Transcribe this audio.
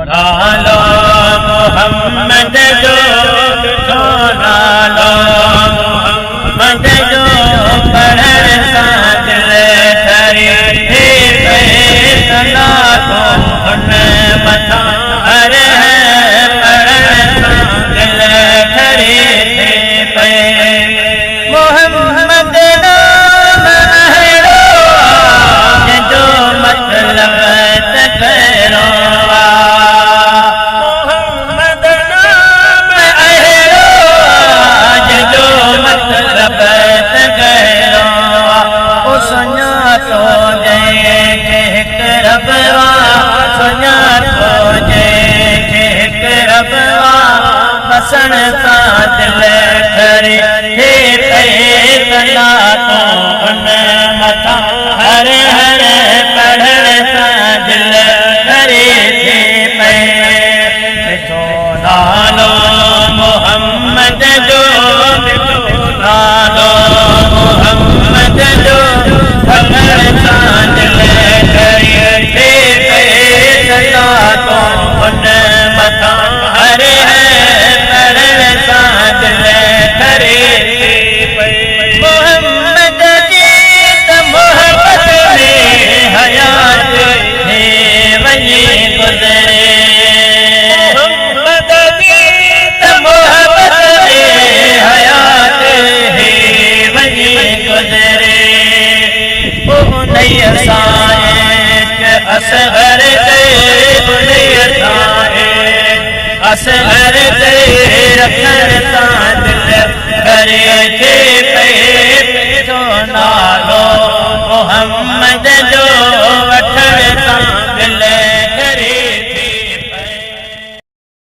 नालो मोहम्मद जो नालो मोहम्मद जो पढ़ण सां दिल ठरे पे सलातो हुन मथां हर पढ़ण सां दिल ठरे पे मोहम्मद नाम अहिड़ो जो मतलब तकरो मोहम्मद नाम अहिड़ो जो मतलब तकरो ओ सुञातो जंहिंखे हिकु रब सुञातो जंहिंखे हिकु रब बसण सां दिल ठरे सलातो हुन मथां हर हर पढ़ण सां दिल ठरे पे मिठो नालो मोहम्मद जो नालो मोहम्मद जो पढ़ण सां दिल ठरे पे सलातो हुन मथां हर हर पढ़ण सां दिल ठरे मोहम्मद जी त मोहब्बत में हयात है वञी गुज़रे मोहम्मद जी त मोहब्बत में हयात है वञी गुज़रे उन्हीअ सां असगर असगर रखण सां दिल करे पे नालो मोहम्मद